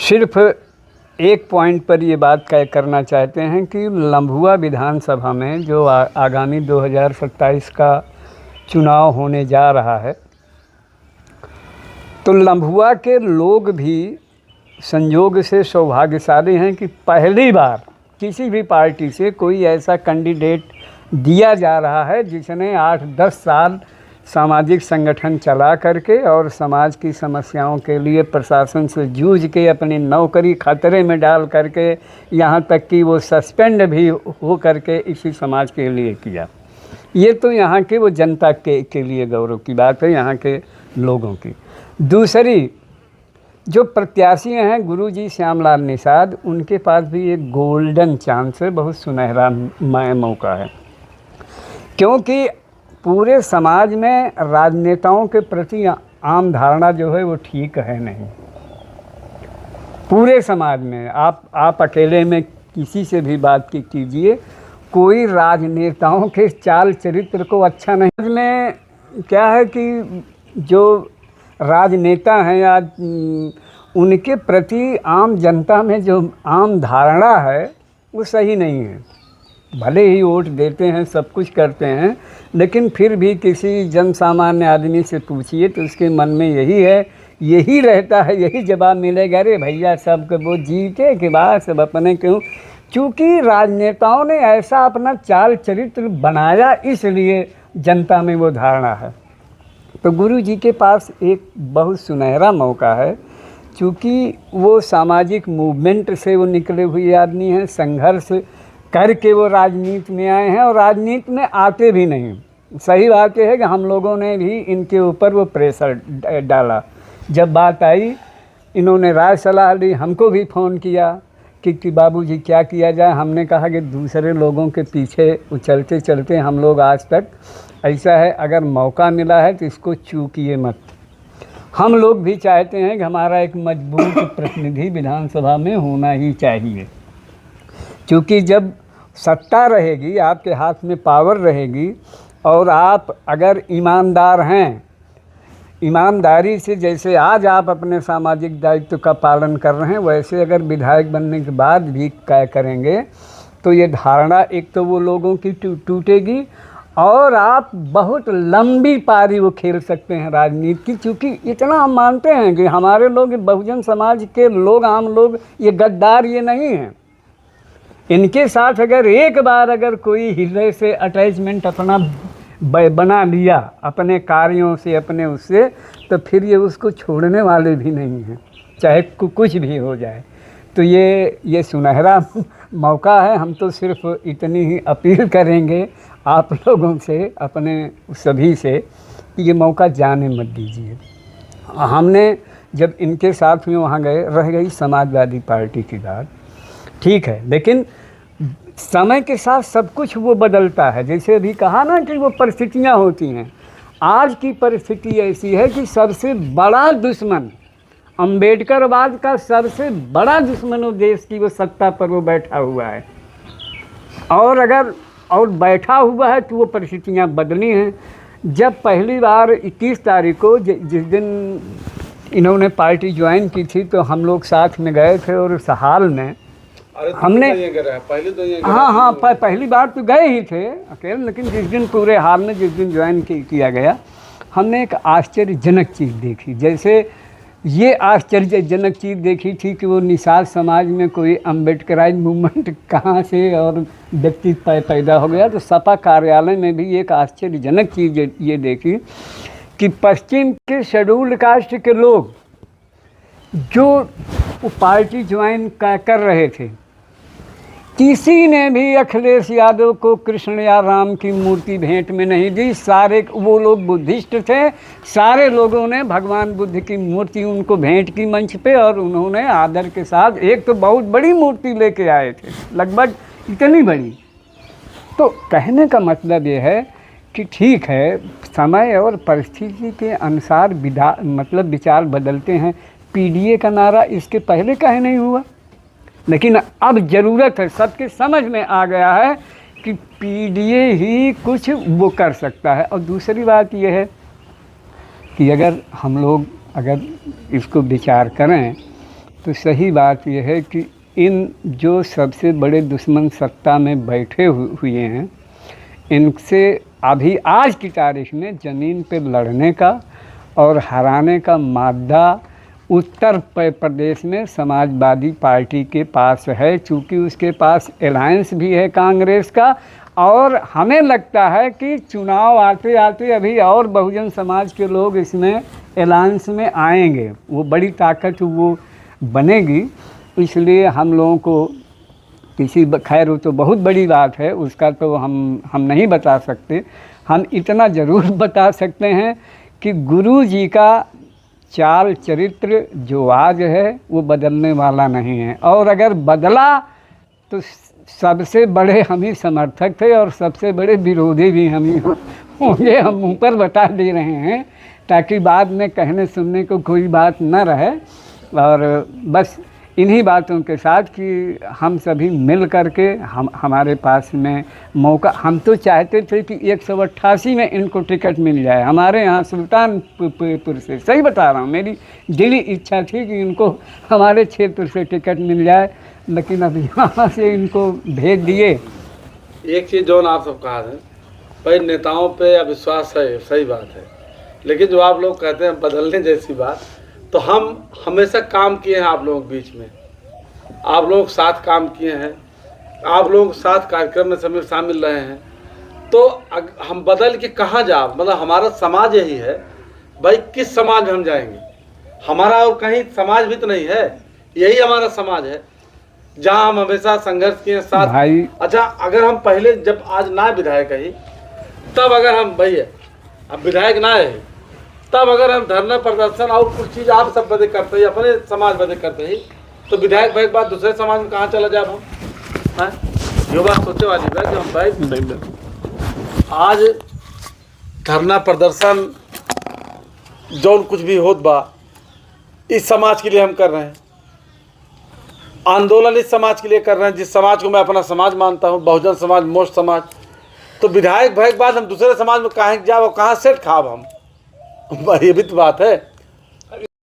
सिर्फ एक पॉइंट पर ये बात करना चाहते हैं कि लम्भुआ विधानसभा में जो आगामी 2027 का चुनाव होने जा रहा है, तो लम्भुआ के लोग भी संयोग से सौभाग्यशाली हैं कि पहली बार किसी भी पार्टी से कोई ऐसा कैंडिडेट दिया जा रहा है जिसने 8-10 साल सामाजिक संगठन चला करके और समाज की समस्याओं के लिए प्रशासन से जूझ के अपनी नौकरी खतरे में डाल करके यहाँ तक कि वो सस्पेंड भी हो करके इसी समाज के लिए किया। ये तो यहाँ के वो जनता के लिए गौरव की बात है, यहाँ के लोगों की। दूसरी जो प्रत्याशी हैं गुरुजी श्यामलाल निषाद, उनके पास भी एक गोल्डन चांस है, बहुत सुनहरा मौका है, क्योंकि पूरे समाज में राजनेताओं के प्रति आम धारणा जो है वो ठीक है नहीं। पूरे समाज में आप अकेले में किसी से भी बात कीजिए, कोई राजनेताओं के चाल चरित्र को अच्छा नहीं। में क्या है कि जो राजनेता हैं आज उनके प्रति आम जनता में जो आम धारणा है वो सही नहीं है। भले ही वोट देते हैं, सब कुछ करते हैं, लेकिन फिर भी किसी जन सामान्य आदमी से पूछिए तो उसके मन में यही रहता है, यही जवाब मिलेगा, अरे भैया सब वो जीते के बाद सब अपने क्यों। क्योंकि राजनेताओं ने ऐसा अपना चाल चरित्र बनाया, इसलिए जनता में वो धारणा है। तो गुरु जी के पास एक बहुत सुनहरा मौका है, क्योंकि वो सामाजिक मूवमेंट से वो निकले हुए आदमी हैं, संघर्ष करके वो राजनीति में आए हैं और राजनीति में आते भी नहीं। सही बात यह है कि हम लोगों ने भी इनके ऊपर वो प्रेशर डाला। जब बात आई, इन्होंने राय सलाह ली, हमको भी फ़ोन किया कि बाबूजी क्या किया जाए। हमने कहा कि दूसरे लोगों के पीछे चलते चलते हम लोग आज तक, ऐसा है अगर मौका मिला है तो इसको चूकिए मत। हम लोग भी चाहते हैं कि हमारा एक मजबूत प्रतिनिधि विधानसभा में होना ही चाहिए, क्योंकि जब सत्ता रहेगी, आपके हाथ में पावर रहेगी और आप अगर ईमानदार हैं, ईमानदारी से जैसे आज आप अपने सामाजिक दायित्व का पालन कर रहे हैं, वैसे अगर विधायक बनने के बाद भी करेंगे तो ये धारणा एक तो वो लोगों की टूटेगी और आप बहुत लंबी पारी वो खेल सकते हैं राजनीति की। क्योंकि इतना हम मानते हैं कि हमारे लोग, बहुजन समाज के लोग, आम लोग, ये गद्दार ये नहीं हैं। इनके साथ अगर एक बार अगर कोई हृदय से अटैचमेंट अपना बना लिया अपने कार्यों से, अपने उससे, तो फिर ये उसको छोड़ने वाले भी नहीं हैं, चाहे कुछ भी हो जाए। तो ये सुनहरा मौका है। हम तो सिर्फ इतनी ही अपील करेंगे आप लोगों से, अपने सभी से, कि ये मौका जाने मत दीजिए। हमने जब इनके साथ में वहाँ गए, रह गई समाजवादी पार्टी की बात, ठीक है, लेकिन समय के साथ सब कुछ वो बदलता है। जैसे अभी कहा ना कि वो परिस्थितियाँ होती हैं। आज की परिस्थिति ऐसी है कि सबसे बड़ा दुश्मन, अम्बेडकरवाद का सबसे बड़ा दुश्मन वो देश की वो सत्ता पर वो बैठा हुआ है, और बैठा हुआ है तो वो परिस्थितियाँ बदली हैं। जब पहली बार 21 तारीख को जिस दिन इन्होंने पार्टी ज्वाइन की थी, तो हम लोग साथ में गए थे और उस हाल में हमने पहली बार तो गए ही थे अकेले, लेकिन जिस दिन पूरे हाल में जिस दिन ज्वाइन किया गया, हमने एक आश्चर्यजनक चीज़ देखी। जैसे ये आश्चर्यजनक चीज़ देखी थी कि वो निषाद समाज में कोई अम्बेडकराइज मूवमेंट कहाँ से और व्यक्ति पैदा हो गया। तो सपा कार्यालय में भी एक आश्चर्यजनक चीज़ ये देखी कि पश्चिम के शेड्यूल्ड कास्ट के लोग जो वो पार्टी ज्वाइन कर रहे थे, किसी ने भी अखिलेश यादव को कृष्ण या राम की मूर्ति भेंट में नहीं दी। सारे वो लोग बुद्धिस्ट थे, सारे लोगों ने भगवान बुद्ध की मूर्ति उनको भेंट की मंच पे, और उन्होंने आदर के साथ एक तो बहुत बड़ी मूर्ति लेके आए थे, लगभग इतनी बड़ी। तो कहने का मतलब ये है कि ठीक है, समय और परिस्थिति के अनुसार विचार बदलते हैं। पीडीए का नारा इसके पहले काहे नहीं हुआ? लेकिन अब ज़रूरत है, सबके समझ में आ गया है कि पीडीए ही कुछ वो कर सकता है। और दूसरी बात यह है कि अगर हम लोग इसको विचार करें तो सही बात यह है कि इन जो सबसे बड़े दुश्मन सत्ता में बैठे हुए हैं, इनसे अभी आज की तारीख में ज़मीन पे लड़ने का और हराने का मादा उत्तर प्रदेश में समाजवादी पार्टी के पास है, चूँकि उसके पास अलायंस भी है कांग्रेस का। और हमें लगता है कि चुनाव आते आते अभी और बहुजन समाज के लोग इसमें अलायंस में आएंगे, वो बड़ी ताकत वो बनेगी। इसलिए हम लोगों को किसी खैर वो तो बहुत बड़ी बात है, उसका तो हम नहीं बता सकते। हम इतना ज़रूर बता सकते हैं कि गुरु जी का चाल चरित्र जो आज है वो बदलने वाला नहीं है, और अगर बदला तो सबसे बड़े हम ही समर्थक थे और सबसे बड़े विरोधी भी हम ही होंगे। हम ऊपर बता दे रहे हैं ताकि बाद में कहने सुनने को कोई बात न रहे। और बस इन्हीं बातों के साथ कि हम सभी मिल करके हमारे पास में मौका, हम तो चाहते थे कि 188 में इनको टिकट मिल जाए हमारे यहाँ सुल्तानपुर से। सही बता रहा हूँ, मेरी दिली इच्छा थी कि इनको हमारे क्षेत्र से टिकट मिल जाए, लेकिन अभी वहाँ से इनको भेज दिए। एक चीज़ जो आप सब कहा है भाई, नेताओं पे अविश्वास है, सही बात है, लेकिन जो आप लोग कहते हैं बदलने जैसी बात, तो हम हमेशा काम किए हैं आप लोगों के बीच में, आप लोग साथ काम किए हैं, आप लोग साथ कार्यक्रम में शामिल रहे हैं। तो हम बदल के कहाँ जा, मतलब हमारा समाज यही है भाई, किस समाज में हम जाएंगे? हमारा और कहीं समाज भी तो नहीं है, यही हमारा समाज है जहाँ हम हमेशा संघर्ष किए साथ भाई। अच्छा, अगर हम पहले जब आज ना विधायक है तब अगर हम भैया अब विधायक ना है तब अगर हम धरना प्रदर्शन और कुछ चीज़ आप सब बदे करते हैं, अपने समाज बदे करते हैं, तो विधायक भाई बाद दूसरे समाज में कहाँ चला जाए हम? हाँ, ये बात सोचे वाली है कि हम भाई आज धरना प्रदर्शन जो कुछ भी होत बा इस समाज के लिए हम कर रहे हैं, आंदोलन इस समाज के लिए कर रहे हैं, जिस समाज को मैं अपना समाज मानता हूँ, बहुजन समाज, मोस्ट समाज। तो विधायक भाई के बाद हम दूसरे समाज में कहाँ जाओ, कहाँ सेट खाब हम? ये भी तो बात है।